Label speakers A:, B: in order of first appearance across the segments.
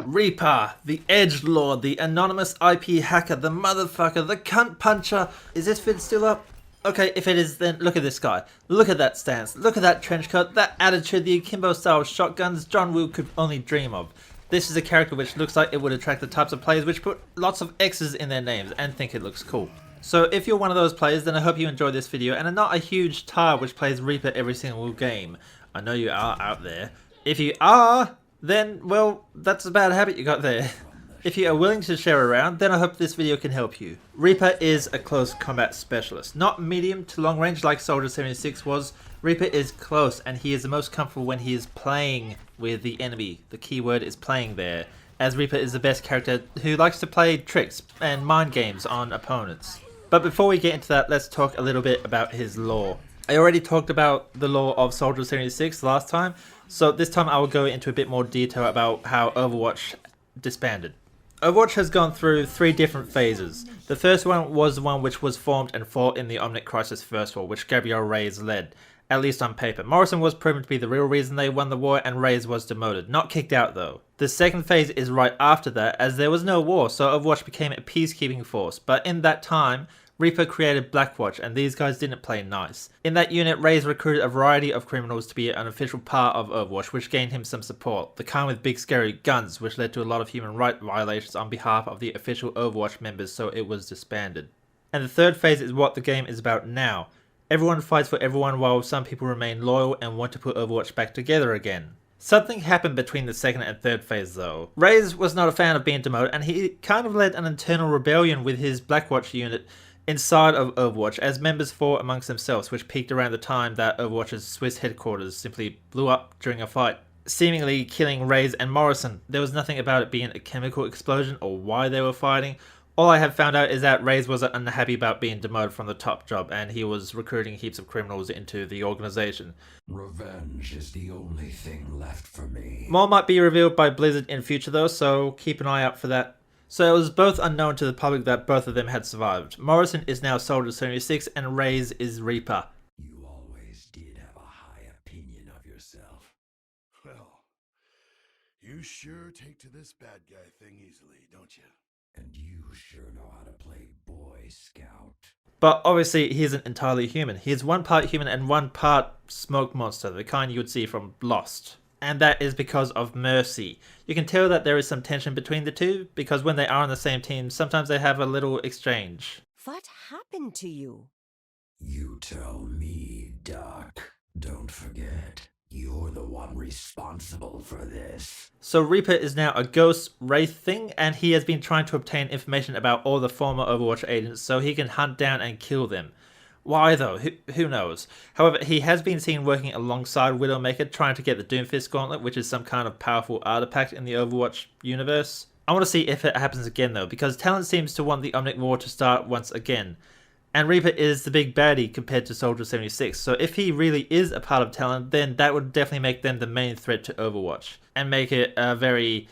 A: Reaper, the edgelord, the anonymous IP hacker, the motherfucker, the cunt puncher. Is this vid still up? Okay, if it is, then look at this guy. Look at that stance. Look at that trench coat, that attitude, the akimbo-style shotguns John Woo could only dream of. This is a character which looks like it would attract the types of players which put lots of X's in their names and think it looks cool. So if you're one of those players, then I hope you enjoyed this video and are not a huge tar which plays Reaper every single game. I know you are out there. If you are, then, well, that's a bad habit you got there. If you are willing to share around, then I hope this video can help you. Reaper is a close combat specialist, not medium to long range like Soldier 76 was. Reaper is close, and he is the most comfortable when he is playing with the enemy. The key word is playing there, as Reaper is the best character who likes to play tricks and mind games on opponents. But before we get into that, let's talk a little bit about his lore. I already talked about the lore of Soldier 76 last time, so this time I will go into a bit more detail about how Overwatch disbanded. Overwatch has gone through 3 different phases. The first one was the one which was formed and fought in the Omnic Crisis First War, which Gabriel Reyes led, at least on paper. Morrison was proven to be the real reason they won the war, and Reyes was demoted, not kicked out though. The second phase is right after that, as there was no war, so Overwatch became a peacekeeping force, but in that time, Reaper created Blackwatch, and these guys didn't play nice. In that unit, Reyes recruited a variety of criminals to be an official part of Overwatch, which gained him some support. The kind with big scary guns, which led to a lot of human rights violations on behalf of the official Overwatch members, so it was disbanded. And the third phase is what the game is about now. Everyone fights for everyone while some people remain loyal and want to put Overwatch back together again. Something happened between the second and third phase though. Reyes was not a fan of being demoted, and he kind of led an internal rebellion with his Blackwatch unit inside of Overwatch, as members fought amongst themselves, which peaked around the time that Overwatch's Swiss headquarters simply blew up during a fight, seemingly killing Reyes and Morrison. There was nothing about it being a chemical explosion or why they were fighting. All I have found out is that Reyes was unhappy about being demoted from the top job, and he was recruiting heaps of criminals into the organization.
B: Revenge is the only thing left for me.
A: More might be revealed by Blizzard in future though, so keep an eye out for that. So it was both unknown to the public that both of them had survived. Morrison is now Soldier 76 and Reyes is Reaper.
B: You always did have a high opinion of yourself.
C: Well, you sure take to this bad guy thing easily, don't you?
B: And you sure know how to play Boy Scout.
A: But obviously he isn't entirely human. He is one part human and one part smoke monster, the kind you would see from Lost. And that is because of Mercy. You can tell that there is some tension between the two, because when they are on the same team, sometimes they have a little exchange.
D: What happened to you?
B: You tell me, Doc. Don't forget, you're the one responsible for this.
A: So Reaper is now a ghost wraith thing, and he has been trying to obtain information about all the former Overwatch agents so he can hunt down and kill them. Why though? Who knows? However, he has been seen working alongside Widowmaker trying to get the Doomfist Gauntlet, which is some kind of powerful artifact in the Overwatch universe. I want to see if it happens again though, because Talon seems to want the Omnic War to start once again. And Reaper is the big baddie compared to Soldier 76, so if he really is a part of Talon, then that would definitely make them the main threat to Overwatch, and make it a very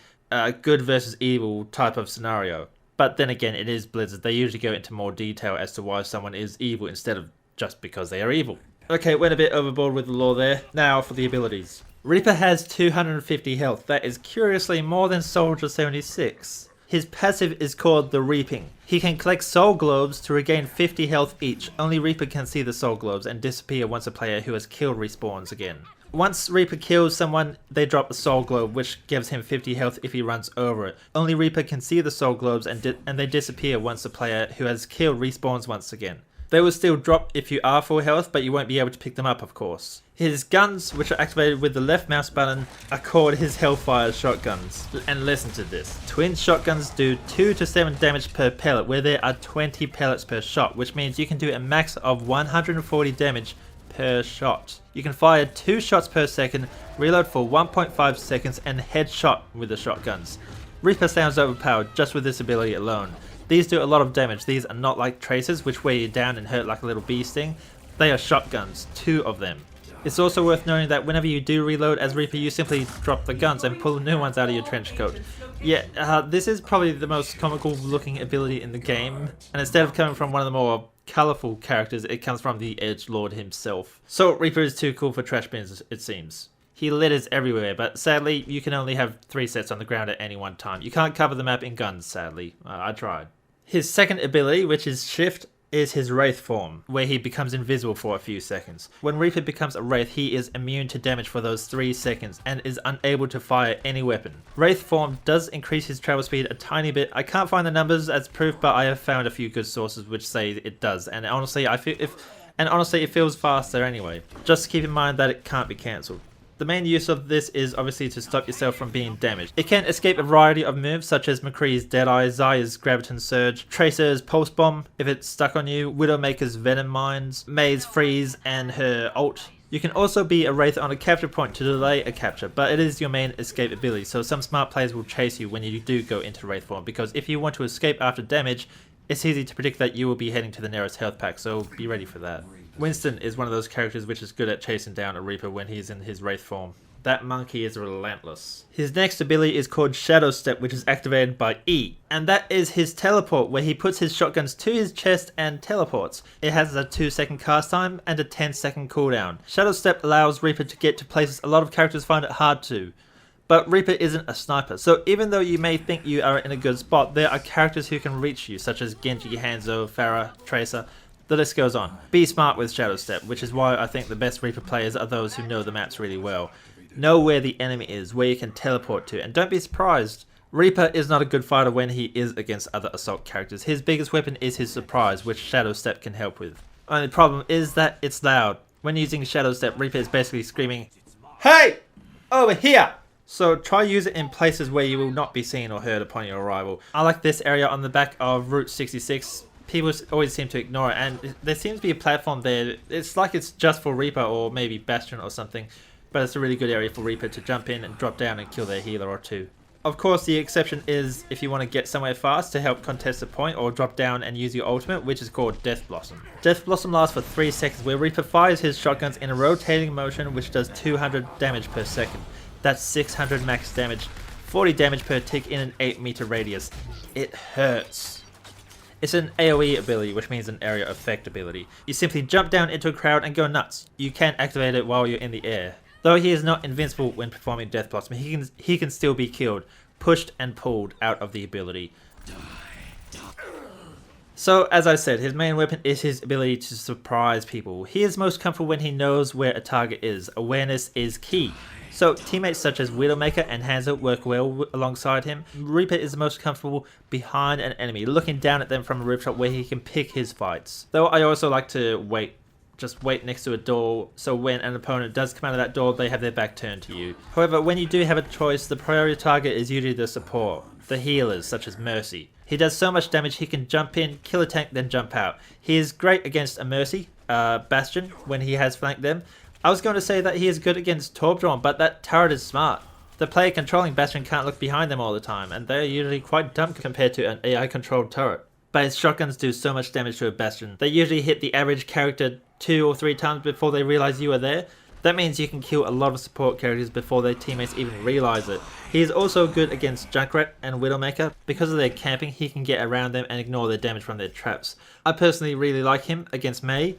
A: good versus evil type of scenario. But then again, it is Blizzard. They usually go into more detail as to why someone is evil instead of just because they are evil. Okay, went a bit overboard with the lore there. Now for the abilities. Reaper has 250 health. That is curiously more than Soldier 76. His passive is called the Reaping. He can collect soul globes to regain 50 health each. Only Reaper can see the soul globes and disappear once a player who has killed respawns again. Once Reaper kills someone, they drop a soul globe, which gives him 50 health if he runs over it. Only Reaper can see the soul globes and they disappear once the player who has killed respawns once again. They will still drop if you are full health, but you won't be able to pick them up, of course. His guns, which are activated with the left mouse button, are called his Hellfire shotguns. And listen to this. Twin shotguns do 2 to 7 damage per pellet, where there are 20 pellets per shot, which means you can do a max of 140 damage per shot. You can fire 2 shots per second, reload for 1.5 seconds, and headshot with the shotguns. Reaper sounds overpowered just with this ability alone. These do a lot of damage. These are not like tracers, which wear you down and hurt like a little bee sting. They are shotguns, 2 of them. It's also worth noting that whenever you do reload as Reaper, you simply drop the guns and pull new ones out of your trench coat. Yeah, this is probably the most comical looking ability in the game, and instead of coming from one of the more colourful characters, it comes from the edgelord himself. So Reaper is too cool for trash bins, it seems. He litters everywhere, but sadly, you can only have 3 sets on the ground at any one time. You can't cover the map in guns, sadly. I tried. His second ability, which is Shift, is his Wraith form, where he becomes invisible for a few seconds. When Reaper becomes a Wraith, he is immune to damage for those 3 seconds and is unable to fire any weapon. Wraith form does increase his travel speed a tiny bit. I can't find the numbers as proof, but I have found a few good sources which say it does, and honestly, it feels faster anyway. Just keep in mind that it can't be cancelled. The main use of this is obviously to stop yourself from being damaged. It can escape a variety of moves such as McCree's Deadeye, Zaya's Graviton Surge, Tracer's Pulse Bomb if it's stuck on you, Widowmaker's Venom Mines, May's Freeze and her ult. You can also be a Wraith on a capture point to delay a capture, but it is your main escape ability, so some smart players will chase you when you do go into Wraith form, because if you want to escape after damage, it's easy to predict that you will be heading to the nearest health pack, so be ready for that. Winston is one of those characters which is good at chasing down a Reaper when he's in his Wraith form. That monkey is relentless. His next ability is called Shadow Step, which is activated by E, and that is his teleport, where he puts his shotguns to his chest and teleports. It has a 2-second cast time and a 10-second cooldown. Shadow Step allows Reaper to get to places a lot of characters find it hard to. But Reaper isn't a sniper, so even though you may think you are in a good spot, there are characters who can reach you, such as Genji, Hanzo, Pharah, Tracer. The list goes on. Be smart with Shadow Step, which is why I think the best Reaper players are those who know the maps really well. Know where the enemy is, where you can teleport to, and don't be surprised. Reaper is not a good fighter when he is against other assault characters. His biggest weapon is his surprise, which Shadow Step can help with. Only problem is that it's loud. When using Shadow Step, Reaper is basically screaming, "Hey! Over here!" So try use it in places where you will not be seen or heard upon your arrival. I like this area on the back of Route 66. People always seem to ignore it, and there seems to be a platform there. It's like it's just for Reaper or maybe Bastion or something, but it's a really good area for Reaper to jump in and drop down and kill their healer or two. Of course, the exception is if you want to get somewhere fast to help contest a point or drop down and use your ultimate, which is called Death Blossom. Death Blossom lasts for 3 seconds, where Reaper fires his shotguns in a rotating motion which does 200 damage per second. That's 600 max damage, 40 damage per tick in an 8-meter radius. It hurts. It's an AoE ability, which means an area effect ability. You simply jump down into a crowd and go nuts. You can activate it while you're in the air. Though he is not invincible when performing Death Blossom, he can still be killed, pushed and pulled out of the ability. So, as I said, his main weapon is his ability to surprise people. He is most comfortable when he knows where a target is. Awareness is key. So teammates such as Widowmaker and Hanzo work well alongside him. Reaper is most comfortable behind an enemy, looking down at them from a rooftop where he can pick his fights. Though I also like to just wait next to a door, so when an opponent does come out of that door, they have their back turned to you. However, when you do have a choice, the priority target is usually the support, the healers such as Mercy. He does so much damage he can jump in, kill a tank, then jump out. He is great against a Mercy, Bastion, when he has flanked them. I was going to say that he is good against Torpdron, but that turret is smart. The player controlling Bastion can't look behind them all the time, and they are usually quite dumb compared to an AI controlled turret. But his shotguns do so much damage to a Bastion. They usually hit the average character 2 or 3 times before they realize you are there. That means you can kill a lot of support characters before their teammates even realize it. He is also good against Junkrat and Widowmaker. Because of their camping, he can get around them and ignore their damage from their traps. I personally really like him against Mei.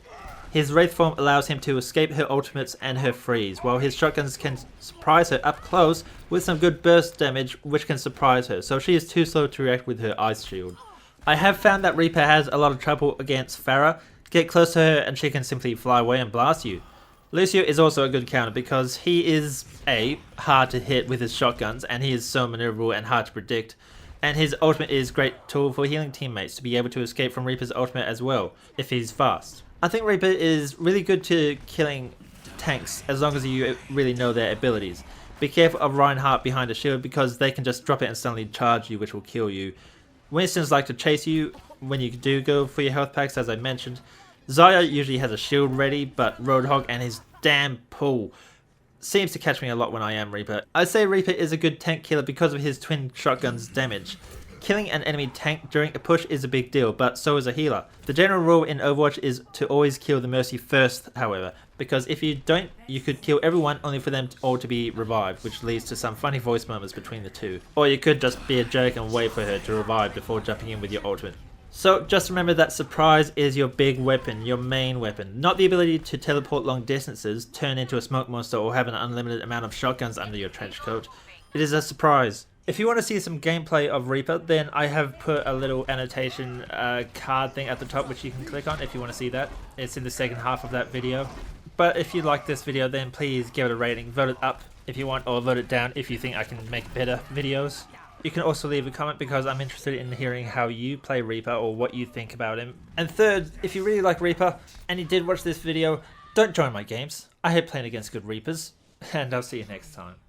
A: His Wraith form allows him to escape her ultimates and her freeze, while his shotguns can surprise her up close with some good burst damage which can surprise her, so she is too slow to react with her ice shield. I have found that Reaper has a lot of trouble against Pharah. Get close to her and she can simply fly away and blast you. Lucio is also a good counter because he is hard to hit with his shotguns, and he is so maneuverable and hard to predict. And his ultimate is a great tool for healing teammates to be able to escape from Reaper's ultimate as well, if he's fast. I think Reaper is really good to killing tanks as long as you really know their abilities. Be careful of Reinhardt behind a shield because they can just drop it and suddenly charge you, which will kill you. Winston's like to chase you when you do go for your health packs, as I mentioned. Zaya usually has a shield ready, but Roadhog and his damn pull seems to catch me a lot when I am Reaper. I say Reaper is a good tank killer because of his twin shotgun's damage. Killing an enemy tank during a push is a big deal, but so is a healer. The general rule in Overwatch is to always kill the Mercy first, however, because if you don't, you could kill everyone only for them all to be revived, which leads to some funny voice murmurs between the two. Or you could just be a jerk and wait for her to revive before jumping in with your ultimate. So just remember that surprise is your big weapon, your main weapon. Not the ability to teleport long distances, turn into a smoke monster, or have an unlimited amount of shotguns under your trench coat. It is a surprise. If you want to see some gameplay of Reaper, then I have put a little annotation card thing at the top which you can click on if you want to see that. It's in the second half of that video. But if you like this video, then please give it a rating, vote it up if you want, or vote it down if you think I can make better videos. You can also leave a comment because I'm interested in hearing how you play Reaper or what you think about him. And third, if you really like Reaper and you did watch this video, don't join my games. I hate playing against good Reapers, and I'll see you next time.